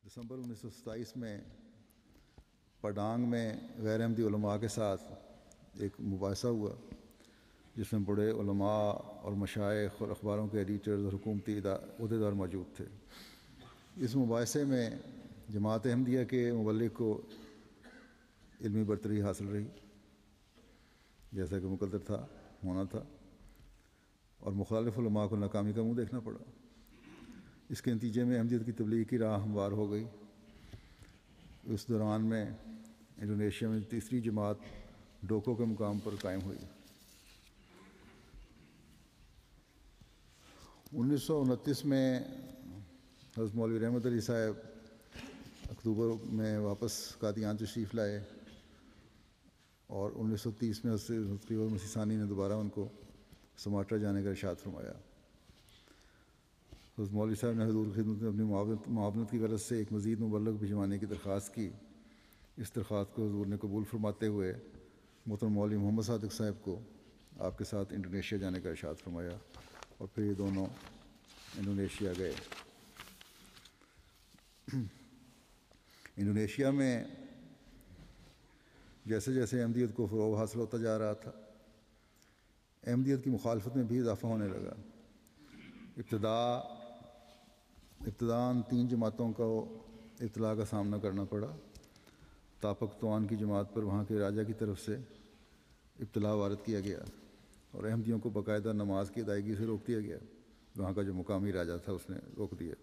دسمبر 1927 میں پڈانگ میں غیر احمدی علماء کے ساتھ ایک مباحثہ ہوا جس میں بڑے علماء اور مشائخ اور اخباروں کے ایڈیٹرز اور حکومتی عہدیدار موجود تھے۔ اس مباحثے میں جماعت احمدیہ کے مبلغ کو علمی برتری حاصل رہی جیسا کہ مقدر ہونا تھا، اور مخالف علماء کو ناکامی کا منہ دیکھنا پڑا۔ اس کے نتیجے میں احمدیت کی تبلیغ کی راہ ہموار ہو گئی۔ اس دوران میں انڈونیشیا میں تیسری جماعت ڈوکو کے مقام پر قائم ہوئی۔ 1929 میں حضرت مولوی رحمت علی صاحب اکتوبر میں واپس قادیان تشریف لائے، اور 1930 میں حضرت خلیفہ مسیح ثانی نے دوبارہ ان کو سماٹرا جانے کا ارشاد فرمایا۔ حضرت مولوی صاحب نے حضور کی خدمت میں اپنی معاونت کی غرض سے ایک مزید مبلغ بھجوانے کی درخواست کی۔ اس درخواست کو حضور نے قبول فرماتے ہوئے محترم مولوی محمد صادق صاحب کو آپ کے ساتھ انڈونیشیا جانے کا ارشاد فرمایا، اور پھر یہ دونوں انڈونیشیا گئے۔ انڈونیشیا میں جیسے جیسے احمدیت کو فروغ حاصل ہوتا جا رہا تھا، احمدیت کی مخالفت میں بھی اضافہ ہونے لگا۔ ابتداً 3 جماعتوں کو اطلاع کا سامنا کرنا پڑا۔ تاپک توان کی جماعت پر وہاں کے راجہ کی طرف سے ابتلاء وارد کیا گیا، اور احمدیوں کو باقاعدہ نماز کی ادائیگی سے روک دیا گیا۔ وہاں کا جو مقامی راجہ تھا اس نے روک دیا۔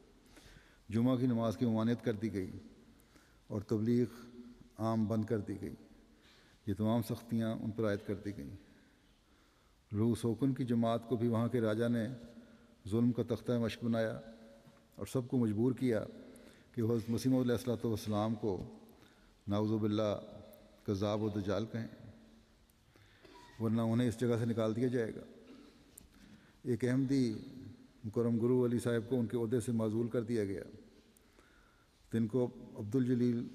جمعہ کی نماز کی ممانعت کر دی گئی، اور تبلیغ عام بند کر دی گئی۔ یہ تمام سختیاں ان پر عائد کر دی گئیں۔ روس ہوکن کی جماعت کو بھی وہاں کے راجہ نے ظلم کا تختہ مشق بنایا، اور سب کو مجبور کیا کہ وہ حضرت مسیح موعود علیہ السلام کو نعوذ باللہ کذاب و دجال کہیں، ورنہ انہیں اس جگہ سے نکال دیا جائے گا۔ ایک احمدی مکرم گرو علی صاحب کو ان کے عہدے سے معزول کر دیا گیا۔ ان کو عبد الجلیل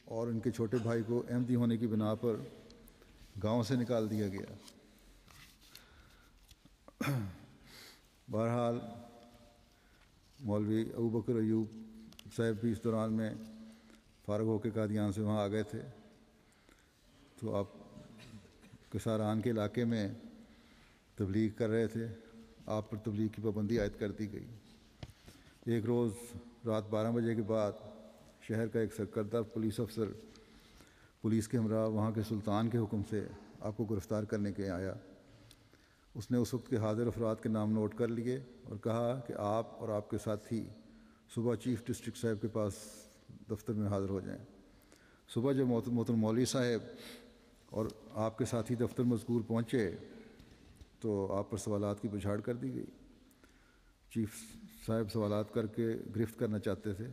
اور ان کے چھوٹے بھائی کو احمدی ہونے کی بنا پر گاؤں سے نکال دیا گیا۔ بہرحال مولوی ابو بکر ایوب صاحب بھی اس دوران میں فارغ ہو کے قادیان سے وہاں آ گئے تھے، تو آپ کساران کے علاقے میں تبلیغ کر رہے تھے۔ آپ پر تبلیغ کی پابندی عائد کر دی گئی۔ ایک روز رات 12 بجے کے بعد شہر کا ایک سرکردہ پولیس افسر پولیس کے ہمراہ وہاں کے سلطان کے حکم سے آپ کو گرفتار کرنے کے آیا۔ اس نے اس وقت کے حاضر افراد کے نام نوٹ کر لیے اور کہا کہ آپ اور آپ کے ساتھی صبح چیف ڈسٹرکٹ صاحب کے پاس دفتر میں حاضر ہو جائیں۔ صبح جب محترم مولوی صاحب اور آپ کے ساتھی دفتر مذکور پہنچے تو آپ پر سوالات کی بچھاڑ کر دی گئی۔ چیف صاحب سوالات کر کے گرفت کرنا چاہتے تھے،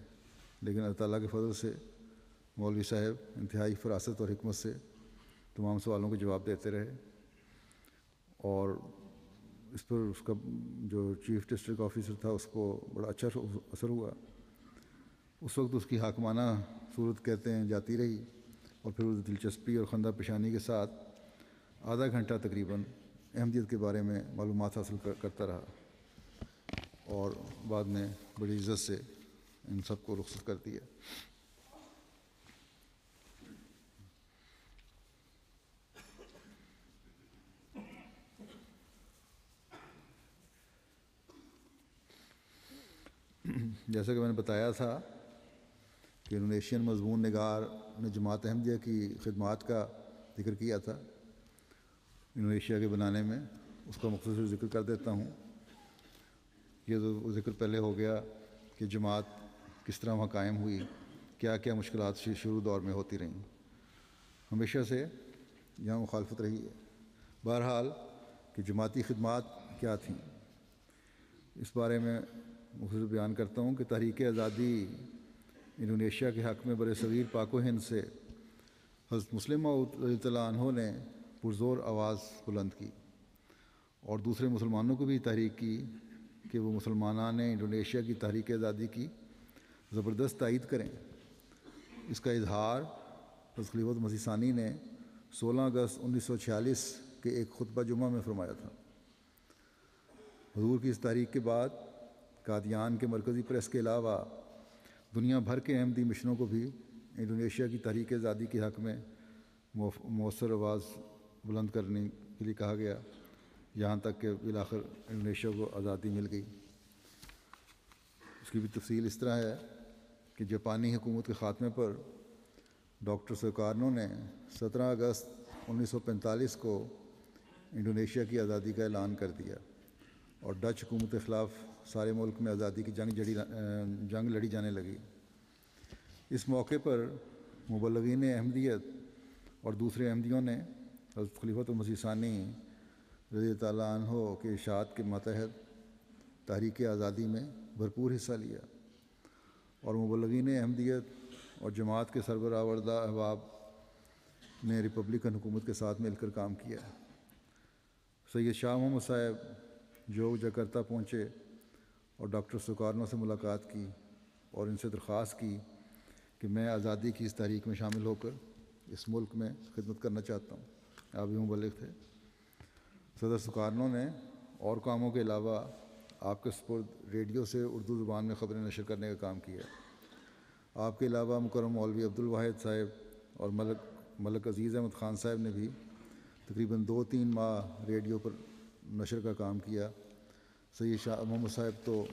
لیکن اللہ تعالیٰ کے فضل سے مولوی صاحب انتہائی فراست اور حکمت سے تمام سوالوں کے جواب دیتے رہے، اور اس پر اس کا جو چیف ڈسٹرکٹ آفیسر تھا اس کو بڑا اچھا اثر ہوا۔ اس وقت اس کی حاکمانہ صورت کہتے ہیں جاتی رہی، اور پھر اس دلچسپی اور خندہ پیشانی کے ساتھ آدھا گھنٹہ تقریباً احمدیت کے بارے میں معلومات حاصل کرتا رہا، اور بعد میں بڑی عزت سے ان سب کو رخصت کر دیا۔ جیسا کہ میں نے بتایا تھا کہ انڈونیشین مضمون نگار نے جماعت احمدیہ کی خدمات کا ذکر کیا تھا انڈونیشیا کے بنانے میں۔ اس کا مختصر ذکر کر دیتا ہوں۔ یہ تو ذکر پہلے ہو گیا کہ جماعت کس طرح وہاں قائم ہوئی، کیا کیا مشکلات شروع دور میں ہوتی رہیں، ہمیشہ سے یہاں مخالفت رہی ہے۔ بہرحال کہ جماعتی خدمات کیا تھیں، اس بارے میں مختصر بیان کرتا ہوں کہ تحریک آزادی انڈونیشیا کے حق میں برصغیر پاک و ہند سے حضرت مسلم موعود رضی اللہ عنہ نے پرزور آواز بلند کی، اور دوسرے مسلمانوں کو بھی تحریک کی کہ وہ مسلمانان انڈونیشیا کی تحریک آزادی کی زبردست تائید کریں۔ اس کا اظہار حضرت خلیفہ مسیح ثانی نے 16 اگست 1946 کے ایک خطبہ جمعہ میں فرمایا تھا۔ حضور کی اس تحریک کے بعد قادیان کے مرکزی پریس کے علاوہ دنیا بھر کے احمدی مشنوں کو بھی انڈونیشیا کی تحریک آزادی کے حق میں مؤثر آواز بلند کرنے کے لیے کہا گیا، یہاں تک کہ بالآخر انڈونیشیا کو آزادی مل گئی۔ اس کی بھی تفصیل اس طرح ہے کہ جاپانی حکومت کے خاتمے پر ڈاکٹر سوکارنو نے 17 اگست 1945 کو انڈونیشیا کی آزادی کا اعلان کر دیا اور ڈچ حکومت کے خلاف سارے ملک میں آزادی کی جنگ لڑی جانے لگی۔ اس موقع پر مبلغین احمدیت اور دوسرے احمدیوں نے حضرت خلیفۃ المسیح ثانی رضی اللہ عنہ کے ارشاد کے ماتحت تحریک آزادی میں بھرپور حصہ لیا، اور مبلغین احمدیت اور جماعت کے سربراہ وردہ احباب نے ریپبلکن حکومت کے ساتھ مل کر کام کیا۔ سید شاہ محمد صاحب جو جکرتا پہنچے اور ڈاکٹر سوکارنو سے ملاقات کی اور ان سے درخواست کی کہ میں آزادی کی اس تحریک میں شامل ہو کر اس ملک میں خدمت کرنا چاہتا ہوں۔ آپ بھی مبلغ تھے۔ صدر سوکارنو نے اور کاموں کے علاوہ آپ کے سپرد ریڈیو سے اردو زبان میں خبریں نشر کرنے کا کام کیا۔ آپ کے علاوہ مکرم مولوی عبدالواحد صاحب اور ملک عزیز احمد خان صاحب نے بھی تقریباً 2-3 ماہ ریڈیو پر نشر کا کام کیا۔ سید شاہ محمد صاحب تو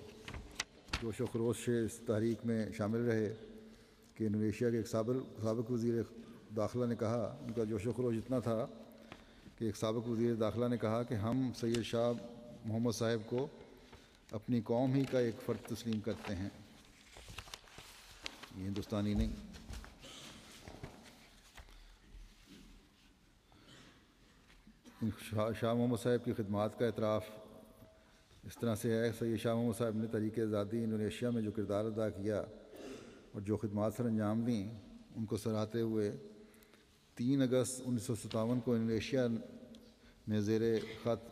جوش و خروش سے اس تحریک میں شامل رہے کہ انڈونیشیا کے ایک سابق وزیر داخلہ نے کہا، ان کا جوش و خروش اتنا تھا کہ ایک سابق وزیر داخلہ نے کہا کہ ہم سید شاہ محمد صاحب کو اپنی قوم ہی کا ایک فرد تسلیم کرتے ہیں، یہ ہندوستانی نہیں۔ شاہ محمد صاحب کی خدمات کا اعتراف اس طرح سے ہے۔ سید شاہ محمد صاحب نے تحریک آزادی انڈونیشیا میں جو کردار ادا کیا اور جو خدمات سر انجام دیں، ان کو سراہتے ہوئے 3 اگست 1957 کو انڈونیشیا نے زیر خط،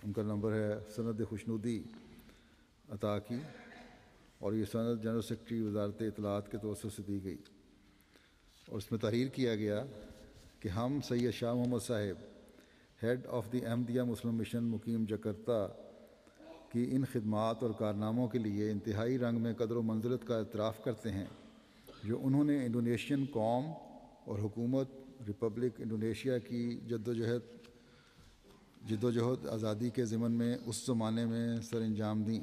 ان کا نمبر ہے، سند خوشنودی عطا کی، اور یہ سند جنرل سیکرٹری وزارت اطلاعات کے توسط سے دی گئی، اور اس میں تحریر کیا گیا کہ ہم سید شاہ محمد صاحب head of the Ahmadiyya Muslim mission مقیم جکرتا کی ان خدمات اور کارناموں کے لیے انتہائی رنگ میں قدر و منزلت کا اعتراف کرتے ہیں جو انہوں نے انڈونیشین قوم اور حکومت ریپبلک انڈونیشیا کی جدوجہد آزادی کے ضمن میں اس زمانے میں سر انجام دیں۔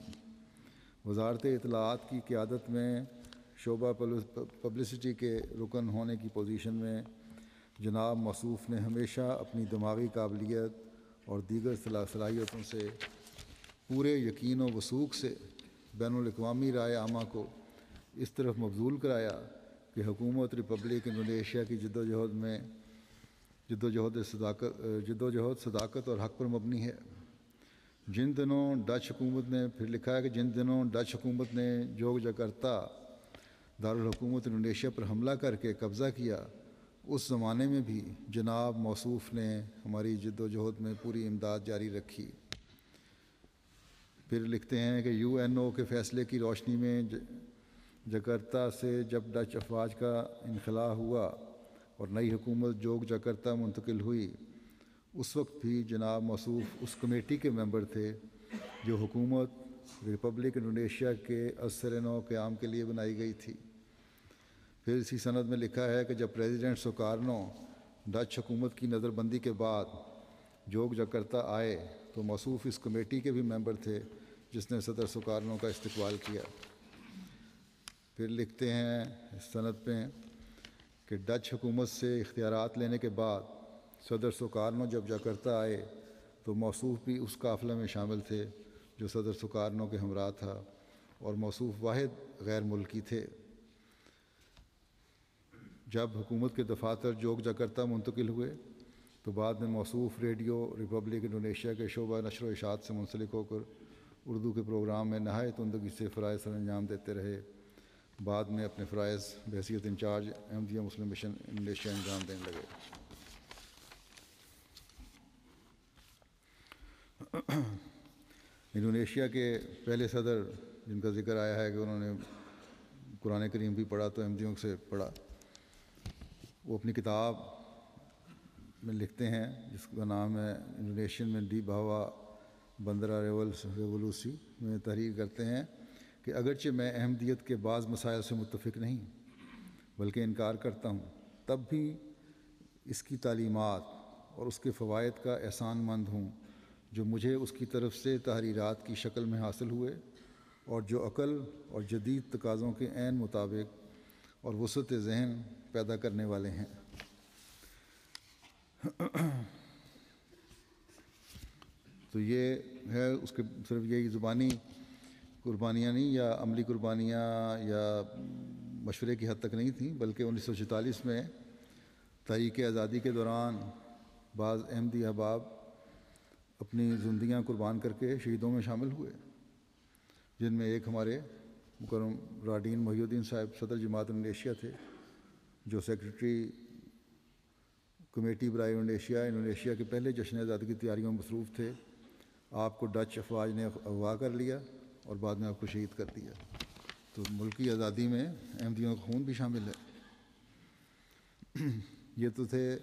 وزارت اطلاعات کی قیادت میں شعبہ پبلسٹی کے رکن ہونے کی پوزیشن میں جناب موصوف نے ہمیشہ اپنی دماغی قابلیت اور دیگر صلاحیتوں سے پورے یقین و وثوق سے بین الاقوامی رائے عامہ کو اس طرف مبذول کرایا کہ حکومت ریپبلک انڈونیشیا کی جدوجہد صداقت اور حق پر مبنی ہے۔ جن دنوں ڈچ حکومت نے، پھر لکھا ہے کہ جن دنوں ڈچ حکومت نے جکرتا دارالحکومت انڈونیشیا پر حملہ کر کے قبضہ کیا، اس زمانے میں بھی جناب موصوف نے ہماری جدوجہد میں پوری امداد جاری رکھی۔ پھر لکھتے ہیں کہ UN کے فیصلے کی روشنی میں جکرتا سے جب ڈچ افواج کا انخلاء ہوا اور نئی حکومت جکرتا منتقل ہوئی، اس وقت بھی جناب موصوف اس کمیٹی کے ممبر تھے جو حکومت ریپبلک انڈونیشیا کے از سر نو قیام کے لیے بنائی گئی تھی۔ پھر اسی سند میں لکھا ہے کہ جب پریزیڈنٹ سوکارنو ڈچ حکومت کی نظر بندی کے بعد جکرتا آئے تو موصوف اس کمیٹی کے بھی ممبر تھے جس نے صدر سوکارنو کا استقبال کیا۔ پھر لکھتے ہیں اس سند میں کہ ڈچ حکومت سے اختیارات لینے کے بعد صدر سوکارنو جب جکرتا آئے تو موصوف بھی اس قافلے میں شامل تھے جو صدر سوکارنو کے ہمراہ تھا، اور موصوف واحد غیر ملکی تھے۔ جب حکومت کے دفاتر جکرتا منتقل ہوئے تو بعد میں موصوف ریڈیو ریپبلک انڈونیشیا کے شعبہ نشر و اشاعت سے منسلک ہو کر اردو کے پروگرام میں نہایت عمدگی سے فرائض سر انجام دیتے رہے۔ بعد میں اپنے فرائض بحیثیت incharge Ahmadiyya Muslim mission Indonesia انجام دینے لگے۔ انڈونیشیا کے پہلے صدر جن کا ذکر آیا ہے کہ انہوں نے قرآن کریم بھی پڑھا تو احمدیوں سے پڑھا، وہ اپنی کتاب میں لکھتے ہیں جس کا نام ہے انڈونیشین میں ڈی بھاوا بندرا ریولوسی، میں تحریر کرتے ہیں کہ اگرچہ میں احمدیت کے بعض مسائل سے متفق نہیں بلکہ انکار کرتا ہوں، تب بھی اس کی تعلیمات اور اس کے فوائد کا احسان مند ہوں جو مجھے اس کی طرف سے تحریرات کی شکل میں حاصل ہوئے اور جو عقل اور جدید تقاضوں کے عین مطابق اور وسعت ذہن پیدا کرنے والے ہیں۔ تو یہ ہے اس کے صرف یہی زبانی قربانیاں نہیں یا عملی قربانیاں یا مشورے کی حد تک نہیں تھیں، بلکہ 1946 میں تحریک آزادی کے دوران بعض احمدی احباب اپنی زندگیاں قربان کر کے شہیدوں میں شامل ہوئے، جن میں ایک ہمارے مکرم راڈین محی الدین صاحب صدر جماعت انڈونیشیا تھے، جو سیکرٹری کمیٹی برائے انڈونیشیا کے پہلے جشن آزادی کی تیاریوں میں مصروف تھے۔ آپ کو ڈچ افواج نے اغوا کر لیا اور بعد میں آپ کو شہید کر دیا۔ تو ملکی آزادی میں احمدیوں کا خون بھی شامل ہے۔ یہ تو تھے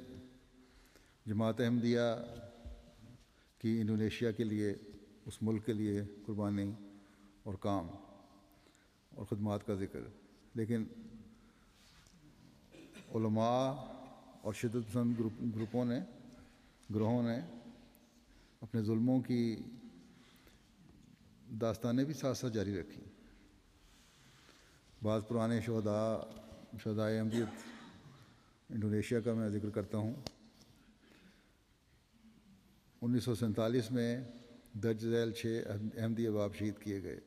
جماعت احمدیہ کی انڈونیشیا کے لیے، اس ملک کے لیے قربانی اور کام اور خدمات کا ذکر، لیکن علماء اور شدت پسند گروہوں نے اپنے ظلموں کی داستانیں بھی ساتھ ساتھ جاری رکھی۔ بعض پرانے شہدائے احمدیت انڈونیشیا کا میں ذکر کرتا ہوں۔ 1947 میں درج ذیل 6 احمدی احباب شہید کیے گئے: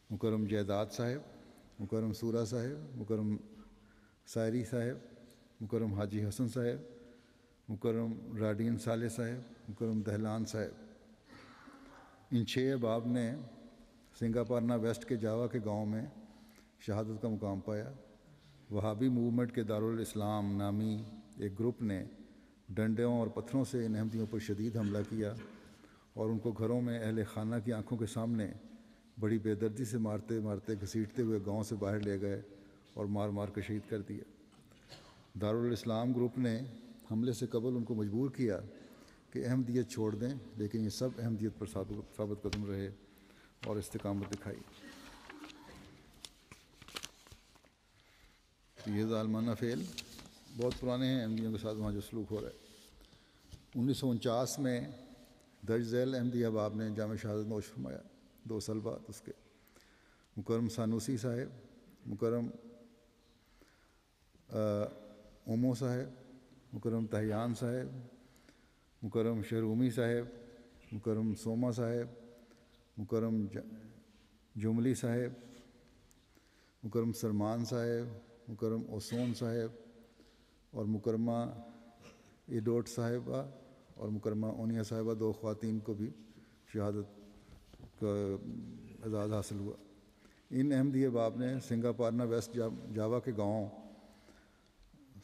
مکرم جیداد صاحب، مکرم سورہ صاحب، مکرم سائری صاحب، مکرم حاجی حسن صاحب، مکرم راڈین صالح صاحب، مکرم دہلان صاحب۔ ان 6 احباب نے سنگاپارنا ویسٹ کے جاوا کے گاؤں میں شہادت کا مقام پایا۔ وہابی موومنٹ کے دارالاسلام نامی ایک گروپ نے ڈنڈوں اور پتھروں سے ان احمدیوں پر شدید حملہ کیا اور ان کو گھروں میں اہل خانہ کی آنکھوں کے سامنے بڑی بے دردی سے مارتے مارتے گھسیٹتے ہوئے گاؤں سے باہر لے گئے اور مار مار کر شہید کر دیا۔ دارالاسلام گروپ نے حملے سے قبل ان کو مجبور کیا کہ احمدیت چھوڑ دیں، لیکن یہ سب احمدیت پر ثابت قدم رہے اور استقامت دکھائی۔ یہ ظالمانہ فعل بہت پرانے ہیں احمدیوں کے ساتھ وہاں جو سلوک ہو رہا ہے۔ 1949 میں درج ذیل احمدی احباب نے جامع شہادت نوش فرمایا، 2 سال بعد اس کے۔ مکرم سانوسی صاحب، مکرم اومو صاحب، مکرم تہیان صاحب، مکرم شہرومی صاحب، مکرم سوما صاحب، مکرم جملی صاحب، مکرم سرمان صاحب، مکرم اوسون صاحب اور مکرمہ ایڈوٹ صاحبہ اور مکرمہ اونیا صاحبہ 2 خواتین کو بھی شہادت کا اعزاز حاصل ہوا۔ ان احمدی احباب نے سنگاپارنا ویسٹ جاوا کے گاؤں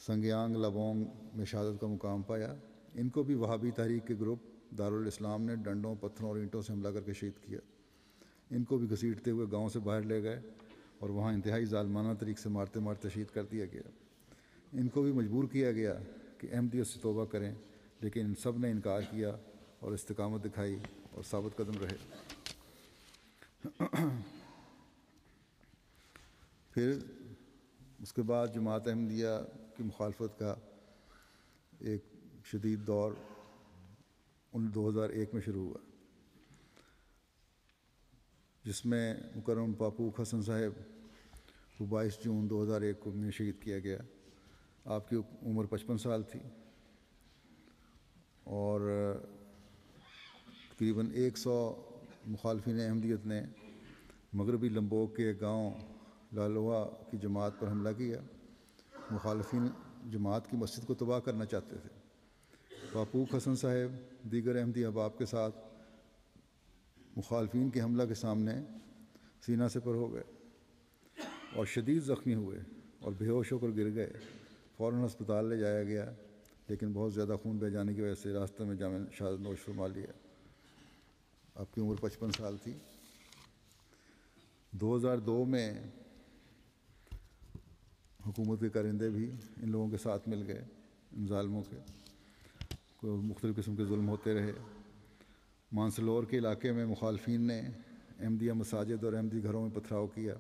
سنگیانگ لابونگ میں شہادت کا مقام پایا۔ ان کو بھی وہابی تحریک کے گروپ دارالاسلام نے ڈنڈوں، پتھروں اور اینٹوں سے حملہ کر کے شہید کیا۔ ان کو بھی گھسیٹتے ہوئے گاؤں سے باہر لے گئے اور وہاں انتہائی ظالمانہ طریق سے مارتے مارتے شہید کر دیا گیا۔ ان کو بھی مجبور کیا گیا کہ احمدیت سے توبہ کریں، لیکن ان سب نے انکار کیا اور استقامت دکھائی اور ثابت قدم رہے۔ پھر اس کے بعد جماعت احمدیہ کی مخالفت کا ایک شدید دور 2001 میں شروع ہوا، جس میں مکرم پاپوک حسن صاحب کو 22 جون 2001 کو میں شہید کیا گیا۔ آپ کی عمر 55 سال تھی اور تقریباً 100 مخالفین احمدیت نے مغربی لمبوک کے گاؤں لالوا کی جماعت پر حملہ کیا۔ مخالفین جماعت کی مسجد کو تباہ کرنا چاہتے تھے۔ پاپوک حسن صاحب دیگر احمدی احباب کے ساتھ مخالفین کے حملہ کے سامنے سینہ سپر ہو گئے اور شدید زخمی ہوئے اور بے ہوش ہو کر گر گئے۔ فوراً ہسپتال لے جایا گیا، لیکن بہت زیادہ خون بہہ جانے کی وجہ سے راستے میں جامع شہادت نوش فرما لیا۔ آپ کی عمر 55 سال تھی۔ 2002 میں حکومت کے کارندے بھی ان لوگوں کے ساتھ مل گئے، ان ظالموں کے کوئی مختلف قسم کے ظلم ہوتے رہے۔ مانسلور کے علاقے میں مخالفین نے احمدیہ مساجد اور احمدی گھروں میں پتھراؤ کیا،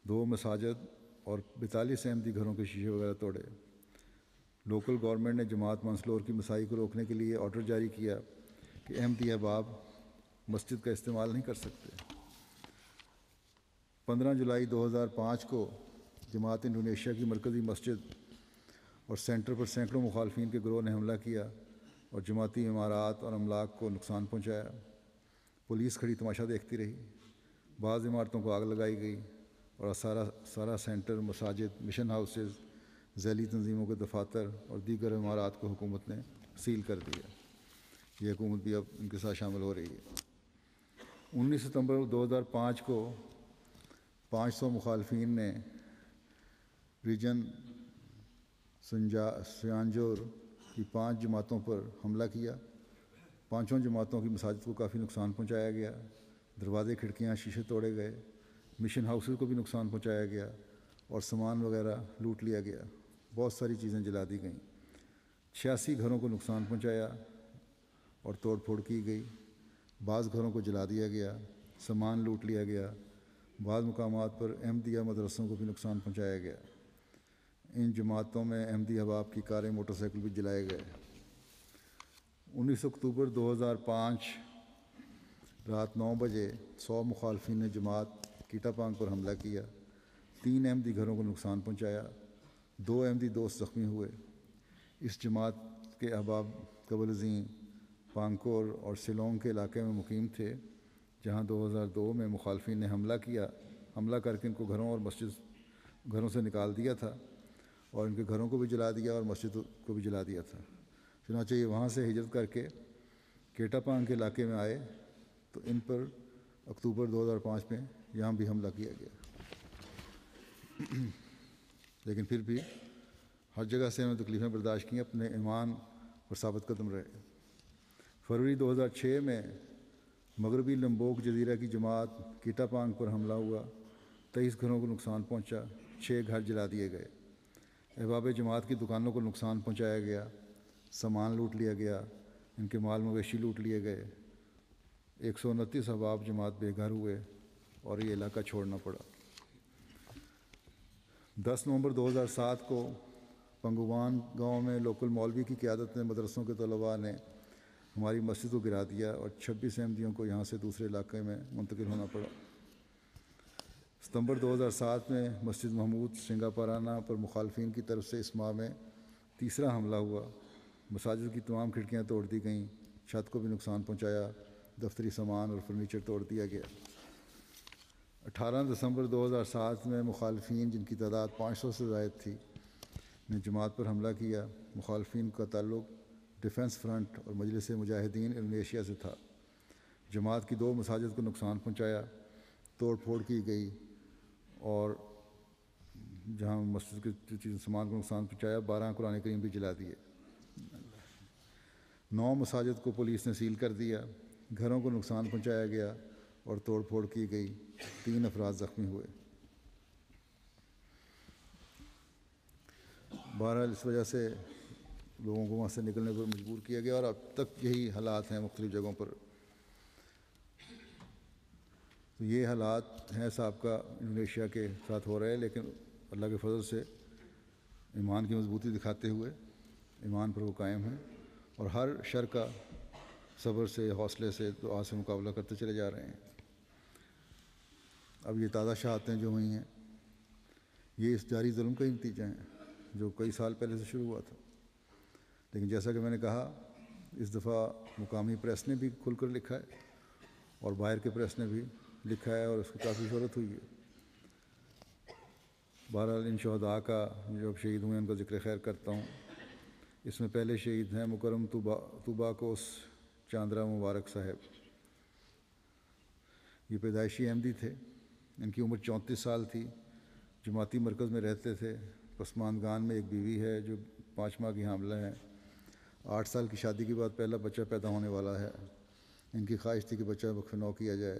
2 مساجد اور 42 احمدی گھروں کے شیشے وغیرہ توڑے۔ لوکل گورنمنٹ نے جماعت منسلور کی مسائی کو روکنے کے لیے آرڈر جاری کیا کہ احمدی احباب مسجد کا استعمال نہیں کر سکتے۔ 15 جولائی 2005 کو جماعت انڈونیشیا کی مرکزی مسجد اور سینٹر پر سینکڑوں مخالفین کے گروہ نے حملہ کیا اور جماعتی عمارات اور املاک کو نقصان پہنچایا۔ پولیس کھڑی تماشا دیکھتی رہی، بعض عمارتوں کو آگ لگائی گئی اور سارا سینٹر، مساجد، مشن ہاؤسز، ذیلی تنظیموں کے دفاتر اور دیگر عمارات کو حکومت نے سیل کر دیا۔ یہ حکومت بھی اب ان کے ساتھ شامل ہو رہی ہے۔ 19 ستمبر 2005 کو 500 مخالفین نے ریجن سیانجور کی 5 جماعتوں پر حملہ کیا۔ 5 جماعتوں کی مساجد کو کافی نقصان پہنچایا گیا، دروازے، کھڑکیاں، شیشے توڑے گئے، مشن ہاؤسز کو بھی نقصان پہنچایا گیا اور سامان وغیرہ لوٹ لیا گیا۔ بہت ساری چیزیں جلا دی گئیں۔ 86 گھروں کو نقصان پہنچایا اور توڑ پھوڑ کی گئی۔ بعض گھروں کو جلا دیا گیا، سامان لوٹ لیا گیا۔ بعض مقامات پر احمدیہ مدرسوں کو بھی نقصان پہنچایا گیا۔ ان جماعتوں میں احمدی احباب کی کاریں، موٹر سائیکل بھی جلائے گئے۔ 19 اکتوبر 2005 رات 9 بجے 100 مخالفین نے جماعت کیٹا پانگ پر حملہ کیا، 3 احمدی گھروں کو نقصان پہنچایا، 2 احمدی دوست زخمی ہوئے۔ اس جماعت کے احباب قبل ازیں پانکور اور سیلونگ کے علاقے میں مقیم تھے، جہاں 2002 میں مخالفین نے حملہ کر کے ان کو گھروں سے نکال دیا تھا اور ان کے گھروں کو بھی جلا دیا اور مسجد کو بھی جلا دیا تھا۔ چنانچہ یہ وہاں سے ہجرت کر کے کیٹا پانگ کے علاقے میں آئے تو ان پر اکتوبر 2005 میں یہاں بھی حملہ کیا گیا، لیکن پھر بھی ہر جگہ سے انہوں نے تکلیفیں برداشت کیں، اپنے ایمان پر ثابت قدم رہے۔ فروری 2006 میں مغربی لمبوک جزیرہ کی جماعت کیٹا پانگ پر حملہ ہوا، 23 گھروں کو نقصان پہنچا، 6 گھر جلا دیے گئے۔ احباب جماعت کی دکانوں کو نقصان پہنچایا گیا، سامان لوٹ لیا گیا، ان کے مال مویشی لوٹ لیے گئے۔ 129 احباب جماعت بے گھر ہوئے اور یہ علاقہ چھوڑنا پڑا۔ 10 نومبر 2007 کو پنگوان گاؤں میں لوکل مولوی کی قیادت میں مدرسوں کے طلباء نے ہماری مسجد کو گرا دیا اور 26 احمدیوں کو یہاں سے دوسرے علاقے میں منتقل ہونا پڑا۔ ستمبر 2007 میں مسجد محمود سنگاپارانہ پر مخالفین کی طرف سے اس ماہ میں تیسرا حملہ ہوا، مساجد کی تمام کھڑکیاں توڑ دی گئیں، چھت کو بھی نقصان پہنچایا، دفتری سامان اور فرنیچر توڑ دیا گیا۔ 18 دسمبر 2007 میں مخالفین، جن کی تعداد 500 سے زائد تھی، نے جماعت پر حملہ کیا۔ مخالفین کا تعلق ڈیفنس فرنٹ اور مجلس مجاہدین انڈونیشیا سے تھا۔ جماعت کی 2 مساجد کو نقصان پہنچایا، توڑ پھوڑ کی گئی اور جہاں مسجد کے سامان کو نقصان پہنچایا، 12 قرآن کریم بھی جلا دیے۔ 9 مساجد کو پولیس نے سیل کر دیا، گھروں کو نقصان پہنچایا گیا اور توڑ پھوڑ کی گئی، 3 افراد زخمی ہوئے۔ بہرحال اس وجہ سے لوگوں کو وہاں سے نکلنے پر مجبور کیا گیا اور اب تک یہی حالات ہیں مختلف جگہوں پر۔ تو یہ حالات ہیں سابقہ انڈونیشیا کے ساتھ ہو رہے ہیں، لیکن اللہ کے فضل سے ایمان کی مضبوطی دکھاتے ہوئے ایمان پر وہ قائم ہیں اور ہر شر کا صبر سے، حوصلے سے، دعا سے مقابلہ کرتے چلے جا رہے ہیں۔ اب یہ تازہ شہادتیں جو ہوئی ہیں، یہ اس جاری ظلم کا ہی نتیجہ ہیں جو کئی سال پہلے سے شروع ہوا تھا۔ لیکن جیسا کہ میں نے کہا، اس دفعہ مقامی پریس نے بھی کھل کر لکھا ہے اور باہر کے پریس نے بھی لکھا ہے اور اس کی کافی شہرت ہوئی ہے۔ بہرحال ان شہداء کا جو اب شہید ہوئے ان کا ذکر خیر کرتا ہوں۔ اس میں پہلے شہید ہیں مکرم طوبا کوس چاندرا مبارک صاحب۔ یہ پیدائشی احمدی تھے، ان کی عمر 34 سال تھی، جماعتی مرکز میں رہتے تھے۔ پسماندگان میں ایک بیوی ہے جو 5 ماہ کی حاملہ ہے۔ 8 سال کی شادی کے بعد پہلا بچہ پیدا ہونے والا ہے۔ ان کی خواہش تھی کہ بچہ وقف نو کیا جائے۔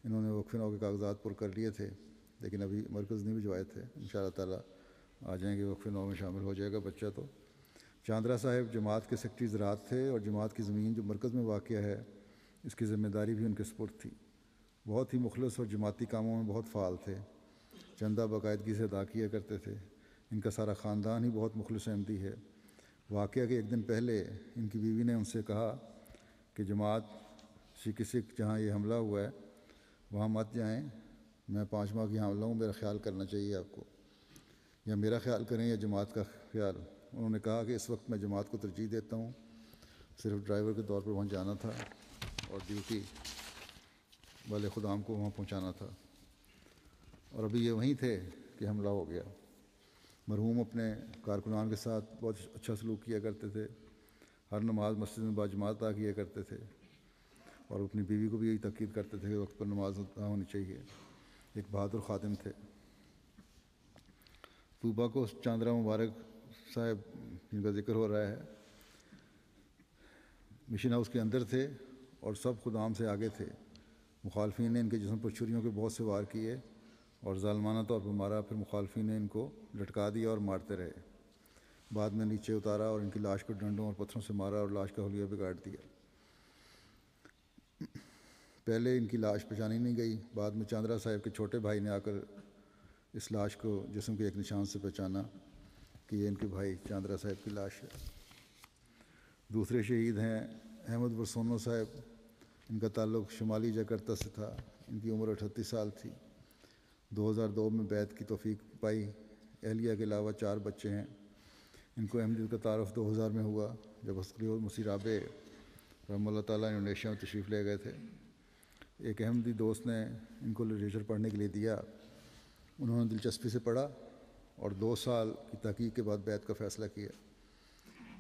انہوں نے وقف نو کے کاغذات پر کر لیے تھے، لیکن ابھی مرکز نہیں بھجوائے تھے۔ انشاءاللہ تعالیٰ آ جائیں گے، وقف نو میں شامل ہو جائے گا بچہ۔ تو چاندرا صاحب جماعت کے سیکرٹری زراعت تھے اور جماعت کی زمین جو مرکز میں واقع ہے، اس کی ذمہ داری بھی ان کے سپرد تھی۔ بہت ہی مخلص اور جماعتی کاموں میں بہت فعال تھے، چندہ باقاعدگی سے ادا کیا کرتے تھے۔ ان کا سارا خاندان ہی بہت مخلص احمدی ہے۔ واقعہ کہ ایک دن پہلے ان کی بیوی نے ان سے کہا کہ جماعت سکھ جہاں یہ حملہ ہوا ہے وہاں مت جائیں، میں 5 ماہ کی حاملہ ہوں، میرا خیال کرنا چاہیے آپ کو، یا میرا خیال کریں یا جماعت کا خیال۔ انہوں نے کہا کہ اس وقت میں جماعت کو ترجیح دیتا ہوں، صرف ڈرائیور کے طور پر وہاں جانا تھا اور ڈیوٹی والے خدام کو وہاں پہنچانا تھا، اور ابھی یہ وہیں تھے کہ حملہ ہو گیا۔ مرحوم اپنے کارکنان کے ساتھ بہت اچھا سلوک کیا کرتے تھے، ہر نماز مسجد میں باجماعت ادا کیا کرتے تھے، اور اپنی بیوی کو بھی یہی تاکید کرتے تھے کہ وقت پر نماز ادا ہونی چاہیے۔ ایک بہادر خادم تھے۔ طوبہ کو چاندرا مبارک صاحب جن کا ذکر ہو رہا ہے، مشن ہاؤس کے اندر تھے اور سب خدام سے آگے تھے۔ مخالفین نے ان کے جسم پر چھریوں کے بہت سے وار کیے اور ظالمانہ طور پر مارا، پھر مخالفین نے ان کو لٹکا دیا اور مارتے رہے۔ بعد میں نیچے اتارا اور ان کی لاش کو ڈنڈوں اور پتھروں سے مارا اور لاش کا حلیہ بگاڑ دیا۔ پہلے ان کی لاش پہچانی نہیں گئی، بعد میں چاندرا صاحب کے چھوٹے بھائی نے آ کر اس لاش کو جسم کے ایک نشان سے پہچانا کہ یہ ان کے بھائی چاندرا صاحب کی لاش ہے۔ دوسرے شہید ہیں احمد ورسونو صاحب، ان کا تعلق شمالی جکرتا سے تھا، ان کی عمر 38 سال تھی۔ 2002 میں بیعت کی توفیق پائی۔ اہلیہ کے علاوہ 4 بچے ہیں۔ ان کو احمدیت کا تعارف 2000 میں ہوا جب حضرت مسیح رابع رحمہ اللہ تعالیٰ انڈونیشیا میں تشریف لے گئے تھے۔ ایک احمدی دوست نے ان کو لٹریچر پڑھنے کے لیے دیا، انہوں نے دلچسپی سے پڑھا اور 2 سال کی تحقیق کے بعد بیعت کا فیصلہ کیا۔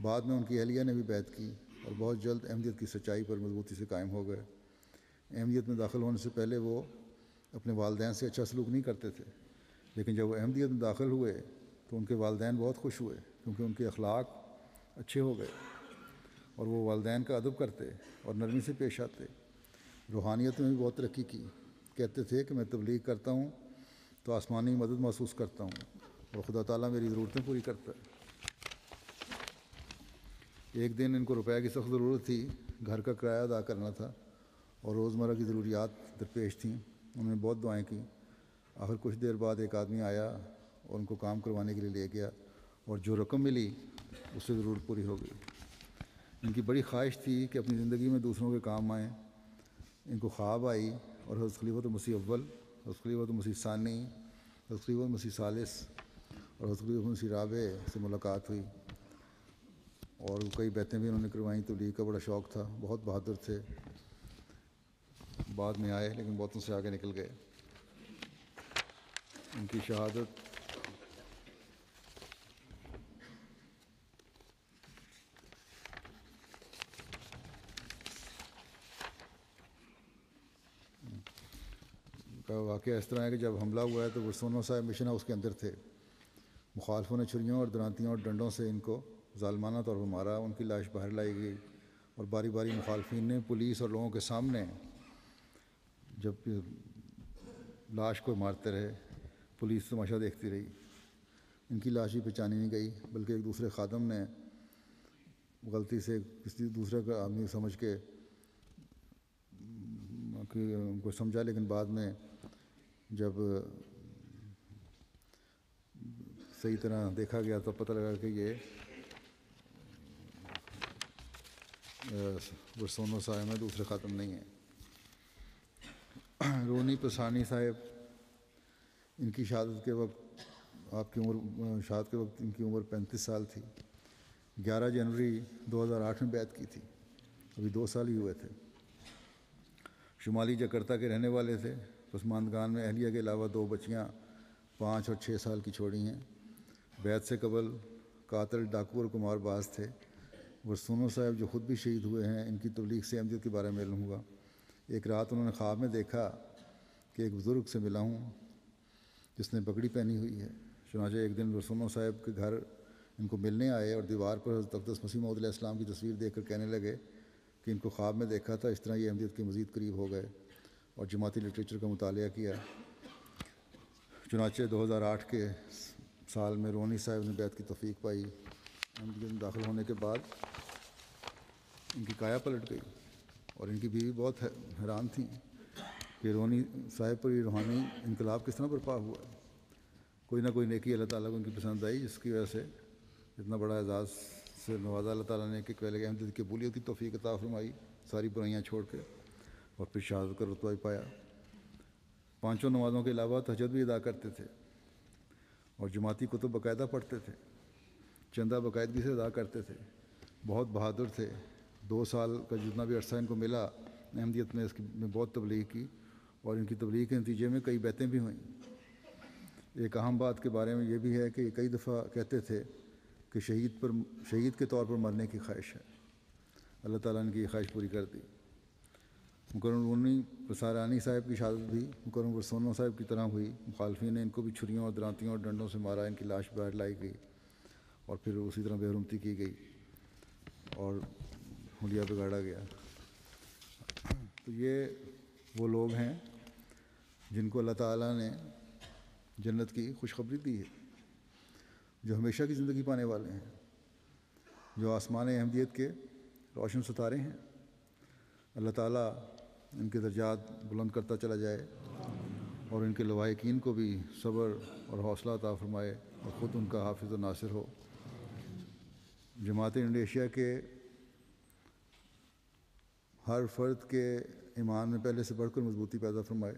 بعد میں ان کی اہلیہ نے بھی بیعت کی اور بہت جلد احمدیت کی سچائی پر مضبوطی سے قائم ہو گئے۔ احمدیت میں داخل ہونے سے پہلے وہ اپنے والدین سے اچھا سلوک نہیں کرتے تھے، لیکن جب وہ احمدیت میں داخل ہوئے تو ان کے والدین بہت خوش ہوئے کیونکہ ان کے اخلاق اچھے ہو گئے اور وہ والدین کا ادب کرتے اور نرمی سے پیش آتے۔ روحانیت میں بھی بہت ترقی کی۔ کہتے تھے کہ میں تبلیغ کرتا ہوں تو آسمانی مدد محسوس کرتا ہوں اور خدا تعالیٰ میری ضرورتیں پوری کرتا ہے۔ ایک دن ان کو روپے کی سخت ضرورت تھی، گھر کا کرایہ ادا کرنا تھا اور روزمرہ کی ضروریات درپیش تھیں۔ انہوں نے بہت دعائیں کیں۔ آخر کچھ دیر بعد ایک آدمی آیا اور ان کو کام کروانے کے لیے لے گیا، اور جو رقم ملی اس سے ضرورت پوری ہو گئی۔ ان کی بڑی خواہش تھی کہ اپنی زندگی میں دوسروں کے کام آئیں۔ ان کو خواب آئی اور حضرت خلیفۃ مسیح اول، حضرت خلیفۃ مسیح ثانی، حضرت خلیفۃ مسیح ثالث اور حضرت خلیفۃ مسیح رابع سے ملاقات ہوئی، اور کئی بیعتیں بھی انہوں نے کروائیں۔ تبلیغ کا بڑا شوق تھا، بہت بہادر تھے۔ بعد میں آئے لیکن بہتوں سے آگے نکل گئے۔ ان کی شہادت کا واقعہ اس طرح ہے کہ جب حملہ ہوا ہے تو ورسونو صاحب مشن ہاؤس کے اندر تھے۔ مخالفوں نے چھریوں اور درانتیوں اور ڈنڈوں سے ان کو ظالمانہ طور پر مارا۔ ان کی لاش باہر لائی گئی اور باری باری مخالفین نے پولیس اور لوگوں کے سامنے جب لاش کو مارتے رہے، پولیس تماشا دیکھتی رہی۔ ان کی لاش ہی پہچانی نہیں گئی بلکہ ایک دوسرے خادم نے غلطی سے کسی دوسرے کا آدمی سمجھ کے ان کو سمجھا، لیکن بعد میں جب صحیح طرح دیکھا گیا تو پتہ لگا کہ یہ ورسونو صاحب میں دوسرے خاتم نہیں ہیں۔ رونی پسانی صاحب، ان کی شہادت کے وقت ان کی عمر 35 سال تھی۔ 11 جنوری 2008 میں بیعت کی تھی، ابھی 2 سال ہی ہوئے تھے۔ شمالی جکرتا کے رہنے والے تھے۔ پسماندگان میں اہلیہ کے علاوہ 2 بچیاں 5 اور 6 سال کی چھوڑی ہیں۔ بیعت سے قبل قاتل، ڈاکو اور کمار باز تھے۔ ورسونو صاحب جو خود بھی شہید ہوئے ہیں، ان کی تبلیغ سے احمدیت کے بارے میں علم ہوا۔ ایک رات انہوں نے خواب میں دیکھا کہ ایک بزرگ سے ملا ہوں جس نے پگڑی پہنی ہوئی ہے۔ چنانچہ ایک دن ورسونو صاحب کے گھر ان کو ملنے آئے اور دیوار پر حضرت اقدس مسیح موعود علیہ السلام کی تصویر دیکھ کر کہنے لگے کہ ان کو خواب میں دیکھا تھا، اس طرح یہ احمدیت کے مزید قریب ہو گئے اور جماعتی لٹریچر کا مطالعہ کیا۔ چنانچہ 2008 کے سال میں رونی صاحب نے بیعت کی توفیق پائی۔ احمدیت میں داخل ہونے کے بعد ان کی کایا پلٹ گئی اور ان کی بیوی بہت حیران تھیں کہ رونی صاحب پر یہ روحانی انقلاب کس طرح برپا ہوا ہے. کوئی نہ کوئی نیکی اللہ تعالیٰ کو ان کی پسند آئی، جس کی وجہ سے اتنا بڑا اعزاز سے نوازا اللہ تعالیٰ نے کہ پہلے احمدیت کی قبولیت کی توفیق عطا فرمائی ساری برائیاں چھوڑ کے، اور پھر شہادت کا رتبہ بھی پایا. 5 نمازوں کے علاوہ تہجد بھی ادا کرتے تھے اور جماعتی کتب باقاعدہ پڑھتے تھے، چندہ باقاعدگی سے ادا کرتے تھے. بہت بہادر تھے. 2 سال کا جتنا بھی عرصہ ان کو ملا احمدیت میں، اس میں بہت تبلیغ کی، اور ان کی تبلیغ کے نتیجے میں کئی بیعتیں بھی ہوئیں. ایک اہم بات کے بارے میں یہ بھی ہے کہ کئی دفعہ کہتے تھے کہ شہید کے طور پر مرنے کی خواہش ہے. اللہ تعالیٰ نے کی یہ خواہش پوری کر دی. مکرم رونی پسارانی صاحب کی شہادت بھی مکرم ورسونو صاحب کی طرح ہوئی. مخالفین نے ان کو بھی چھریوں اور درانتیوں اور ڈنڈوں سے مارا. ان کی لاش باہر لائی گئی اور پھر اسی طرح بے حرمتی کی گئی اور حلیہ بگاڑا گیا. تو یہ وہ لوگ ہیں جن کو اللہ تعالیٰ نے جنت کی خوشخبری دی ہے، جو ہمیشہ کی زندگی پانے والے ہیں، جو آسمان احمدیت کے روشن ستارے ہیں. اللہ تعالیٰ ان کے درجات بلند کرتا چلا جائے اور ان کے لواحقین کو بھی صبر اور حوصلہ عطا فرمائے اور خود ان کا حافظ و ناصر ہو. جماعت انڈونیشیا کے ہر فرد کے ایمان میں پہلے سے بڑھ کر مضبوطی پیدا فرمائے.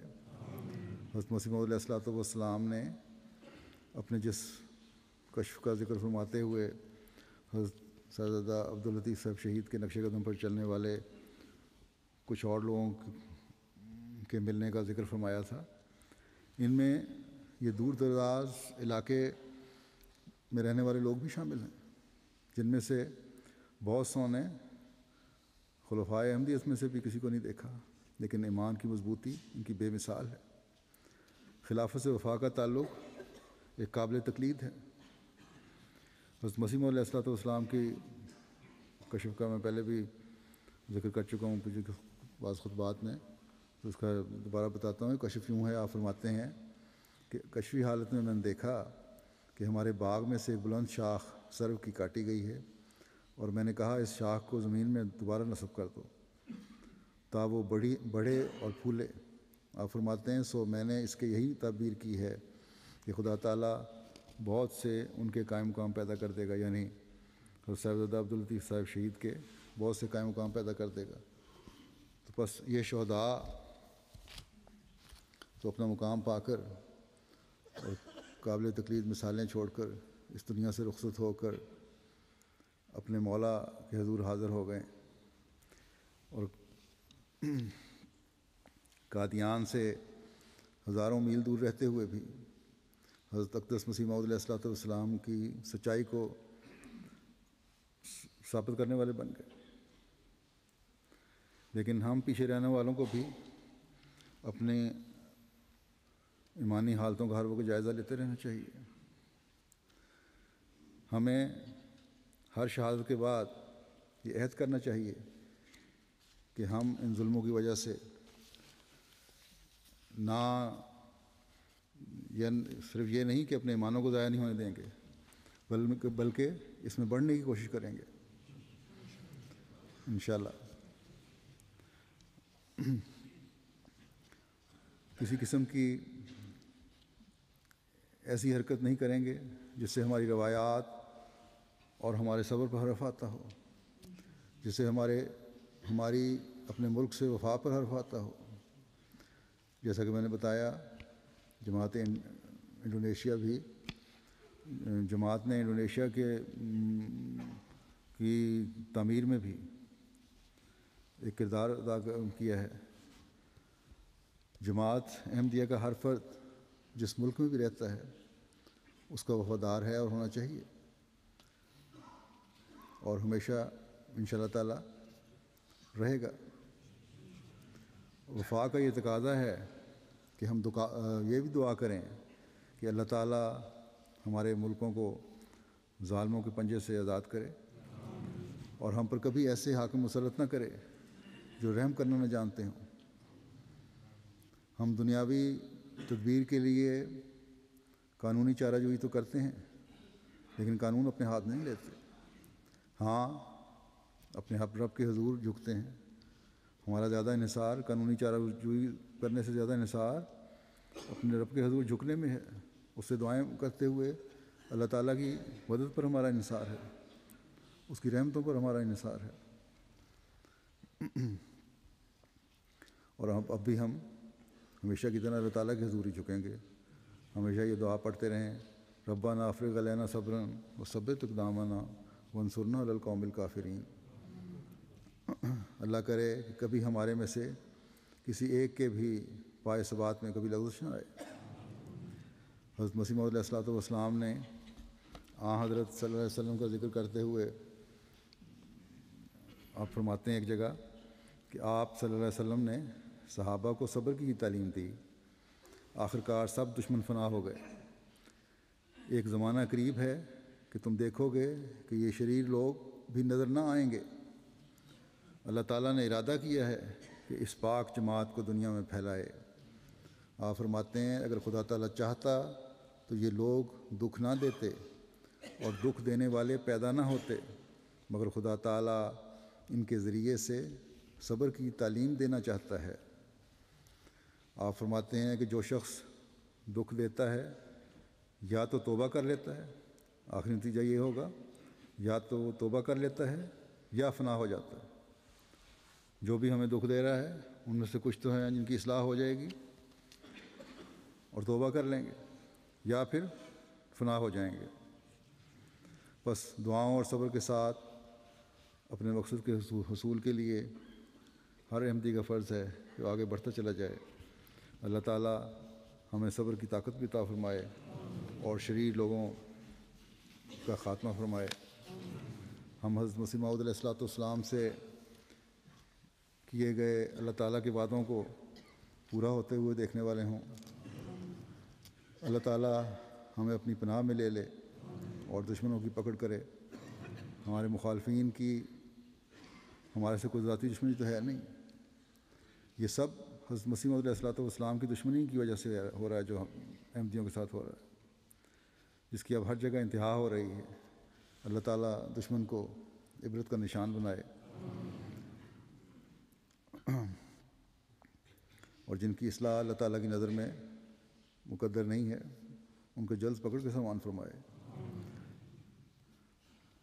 حضرت مسیح موعود علیہ الصلوۃ والسلام نے اپنے جس کشف کا ذکر فرماتے ہوئے حضرت صاحبزادہ عبداللطیف صاحب شہید کے نقش قدم پر چلنے والے کچھ اور لوگوں کے ملنے کا ذکر فرمایا تھا. ان میں یہ دور دراز علاقے میں رہنے والے لوگ بھی شامل ہیں، جن میں سے بہت سو نے خلفائے احمدیت میں سے بھی کسی کو نہیں دیکھا، لیکن ایمان کی مضبوطی ان کی بے مثال ہے. خلافت سے وفا کا تعلق ایک قابل تقلید ہے. حضرت مسیح موعود علیہ السلام کی کشف کا میں پہلے بھی ذکر کر چکا ہوں پچھلے بعض خطبات میں، تو اس کا دوبارہ بتاتا ہوں. کشف یوں ہے، آپ فرماتے ہیں کہ کشفی حالت میں نے دیکھا کہ ہمارے باغ میں سے ایک بلند شاخ سرو کی کاٹی گئی ہے، اور میں نے کہا اس شاخ کو زمین میں دوبارہ نصب کر دو تا وہ بڑھے اور پھولے. آپ فرماتے ہیں سو میں نے اس کے یہی تعبیر کی ہے کہ خدا تعالیٰ بہت سے ان کے قائم مقام پیدا کر دے گا، یعنی حضرت صاحبزادہ عبداللطیف صاحب شہید کے بہت سے قائم مقام پیدا کر دے گا. تو بس یہ شہداء تو اپنا مقام پا کر اور قابل تقلید مثالیں چھوڑ کر اس دنیا سے رخصت ہو کر اپنے مولا کے حضور حاضر ہو گئے، اور قادیان سے ہزاروں میل دور رہتے ہوئے بھی حضرت اقدس مسیح موعود علیہ الصلوۃ والسلام کی سچائی کو ثابت کرنے والے بن گئے. لیکن ہم پیچھے رہنے والوں کو بھی اپنے ایمانی حالتوں کا ہر وقت جائزہ لیتے رہنا چاہیے. ہمیں ہر شہادت کے بعد یہ عہد کرنا چاہیے کہ ہم ان ظلموں کی وجہ سے نہ صرف یہ نہیں کہ اپنے ایمانوں کو ضائع نہیں ہونے دیں گے، بلکہ اس میں بڑھنے کی کوشش کریں گے انشاءاللہ. کسی قسم کی ایسی حرکت نہیں کریں گے جس سے ہماری روایات اور ہمارے صبر پر حرف آتا ہو، جس سے ہماری اپنے ملک سے وفا پر حرف آتا ہو. جیسا کہ میں نے بتایا، جماعت انڈونیشیا بھی جماعت نے انڈونیشیا کی تعمیر میں بھی ایک کردار ادا کیا ہے. جماعت احمدیہ کا ہر فرد جس ملک میں بھی رہتا ہے اس کا وفادار ہے اور ہونا چاہیے، اور ہمیشہ انشاءاللہ تعالی رہے گا. وفا کا یہ تقاضا ہے کہ ہم یہ بھی دعا کریں کہ اللہ تعالیٰ ہمارے ملکوں کو ظالموں کے پنجے سے آزاد کرے اور ہم پر کبھی ایسے حاکم مسلط نہ کرے جو رحم کرنا نہ جانتے ہوں. ہم دنیاوی تدبیر کے لیے قانونی چارہ جوئی تو کرتے ہیں، لیکن قانون اپنے ہاتھ نہیں لیتے. ہاں، اپنے رب کے حضور جھکتے ہیں. ہمارا زیادہ انحصار قانونی چارہ جوئی کرنے سے زیادہ انحصار اپنے رب کے حضور جھکنے میں ہے. اس سے دعائیں کرتے ہوئے اللہ تعالیٰ کی مدد پر ہمارا انحصار ہے, اس کی رحمتوں پر ہمارا انحصار ہے. اور اب بھی ہم ہمیشہ کی طرح اللہ تعالیٰ کے حضور ہی جھکیں گے. ہمیشہ یہ دعا پڑھتے رہیں, ربنا افرغ علینا صبرا وثبت اقدامنا وانصرنا علی القوم الکافرین. اللہ کرے کہ کبھی ہمارے میں سے کسی ایک کے بھی پائے ثبات میں کبھی لغزش نہ آئے. حضرت مسیح موعود علیہ السلام نے حضرت صلی اللہ علیہ وسلم کا ذکر کرتے ہوئے آپ فرماتے ہیں ایک جگہ کہ آپ صلی اللہ علیہ وسلم نے صحابہ کو صبر کی تعلیم دی. آخرکار سب دشمن فنا ہو گئے. ایک زمانہ قریب ہے کہ تم دیکھو گے کہ یہ شریر لوگ بھی نظر نہ آئیں گے. اللہ تعالیٰ نے ارادہ کیا ہے کہ اس پاک جماعت کو دنیا میں پھیلائے. آپ فرماتے ہیں اگر خدا تعالیٰ چاہتا تو یہ لوگ دکھ نہ دیتے اور دکھ دینے والے پیدا نہ ہوتے, مگر خدا تعالیٰ ان کے ذریعے سے صبر کی تعلیم دینا چاہتا ہے. آپ فرماتے ہیں کہ جو شخص دکھ دیتا ہے یا تو توبہ کر لیتا ہے, آخری نتیجہ یہ ہوگا یا تو وہ توبہ کر لیتا ہے یا فنا ہو جاتا ہے. جو بھی ہمیں دکھ دے رہا ہے ان میں سے کچھ تو ہیں جن کی اصلاح ہو جائے گی اور توبہ کر لیں گے, یا پھر فنا ہو جائیں گے. بس دعاؤں اور صبر کے ساتھ اپنے مقصد کے حصول کے لیے ہر احمدی کا فرض ہے کہ آگے بڑھتا چلا جائے. اللہ تعالیٰ ہمیں صبر کی طاقت بھی عطا فرمائے اور شریر لوگوں کا خاتمہ فرمائے. ہم حضرت مسیح موعود علیہ السلام سے کیے گئے اللہ تعالیٰ کے وعدوں کو پورا ہوتے ہوئے دیکھنے والے ہوں. اللہ تعالیٰ ہمیں اپنی پناہ میں لے لے اور دشمنوں کی پکڑ کرے. ہمارے مخالفین کی ہمارے سے کوئی ذاتی دشمنی تو ہے نہیں, یہ سب حضرت مسیح موعود علیہ السلام کی دشمنی کی وجہ سے ہو رہا ہے جو احمدیوں کے ساتھ ہو رہا ہے, جس کی اب ہر جگہ انتہا ہو رہی ہے. اللہ تعالیٰ دشمن کو عبرت کا نشان بنائے, اور جن کی اصلاح اللہ تعالیٰ کی نظر میں مقدر نہیں ہے ان کو جلد پکڑ کے سامان فرمائے.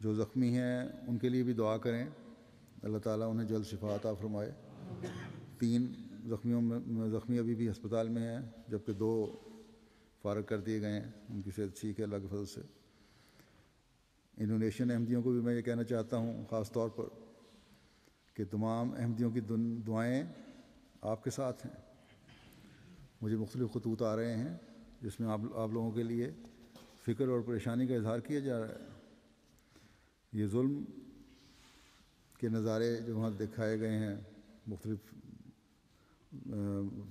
جو زخمی ہیں ان کے لیے بھی دعا کریں, اللہ تعالیٰ انہیں جلد شفا عطا فرمائے. 3 زخمی ابھی بھی ہسپتال میں ہیں, جبکہ 2 فارغ کر دیے گئے ہیں. ان کی صحت ٹھیک ہے اللہ کے فضل سے. انڈونیشین احمدیوں کو بھی میں یہ کہنا چاہتا ہوں خاص طور پر کہ تمام احمدیوں کی دعائیں آپ کے ساتھ ہیں. مجھے مختلف خطوط آ رہے ہیں جس میں آپ لوگوں کے لیے فکر اور پریشانی کا اظہار کیا جا رہا ہے. یہ ظلم کے نظارے جو وہاں دکھائے گئے ہیں مختلف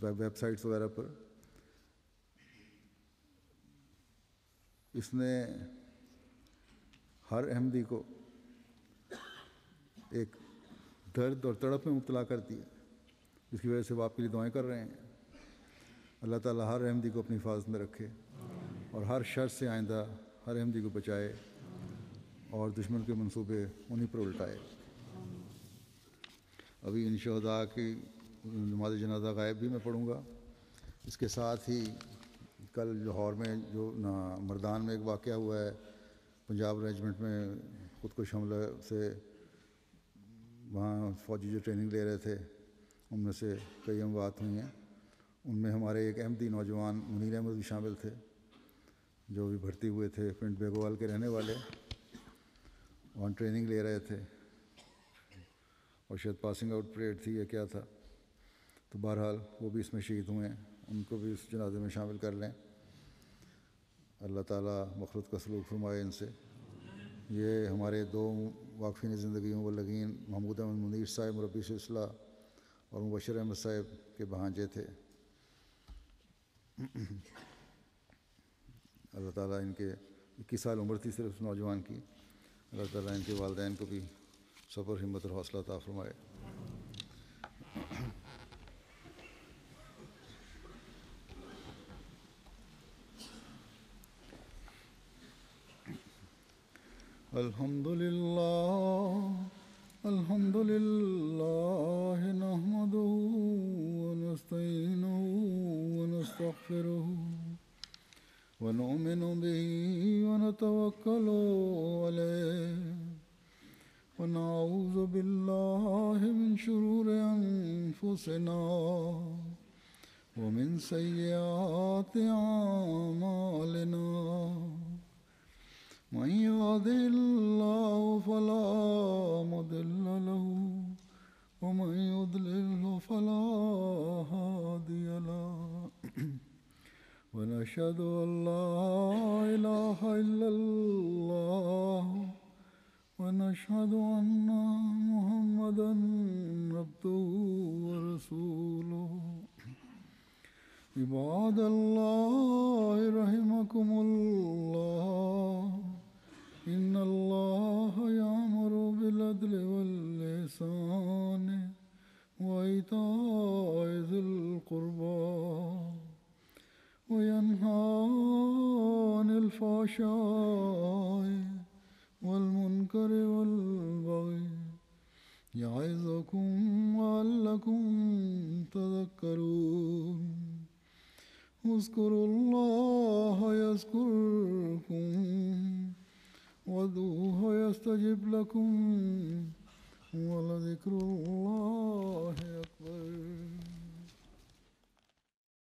ویب سائٹس وغیرہ پر, اس نے ہر احمدی کو ایک درد اور تڑپ میں مبتلا کر دیا, جس کی وجہ سے وہ آپ کے لیے دعائیں کر رہے ہیں. اللہ تعالیٰ ہر احمدی کو اپنی حفاظت میں رکھے اور ہر شر سے آئندہ ہر احمدی کو بچائے اور دشمن کے منصوبے انہی پر الٹائے. ابھی ان شہداء کی نماز جنازہ غائب بھی میں پڑھوں گا. اس کے ساتھ ہی کل لاہور میں جو مردان میں ایک واقعہ ہوا ہے, پنجاب ریجمنٹ میں خودکش حملہ سے وہاں فوجی جو ٹریننگ لے رہے تھے ان میں سے کئی اموات ہوئی ہیں. ان میں ہمارے ایک احمدی نوجوان منیر احمد بھی شامل تھے جو بھی بھرتی ہوئے تھے, پنڈ بیگوال کے رہنے والے, وہاں ٹریننگ لے رہے تھے اور شاید پاسنگ آؤٹ پریڈ تھی یا کیا تھا. تو بہرحال وہ بھی اس میں شہید ہوئے ہیں, ان کو بھی اس جنازے میں شامل کر لیں. اللہ تعالیٰ مغفرت کا سلوک فرمائے ان سے. یہ ہمارے 2 واقفین زندگیوں واللگین محمود احمد منیر صاحب مربی سلسلہ اور مبشر احمد صاحب کے بھانجے تھے. اللہ تعالیٰ ان کے 21 سال عمر تھی صرف نوجوان کی. اللہ تعالیٰ ان کے والدین کو بھی صبر, ہمت اور حوصلہ عطا فرمائے. الحمد للہ نحمدہ ونستعینہ ونستغفره ونؤمن به ونتوكل عليه ونعوذ بالله من شرور أنفسنا ومن سيئات أعمالنا من يهده الله فلا مضل له ومن يضلله فلا هادي له ونشهد أن لا إله إلا الله ونشهد أن محمدا عبده ورسوله عباد الله رحمكم الله إن الله يأمر بالعدل والإحسان وإيتاء ذي القربى وينهى عن الفحشاء والمنكر والبغي يعظكم لعلكم تذكرون اذكروا الله يذكركم وادعوه يستجب لكم ولذكر الله أكبر.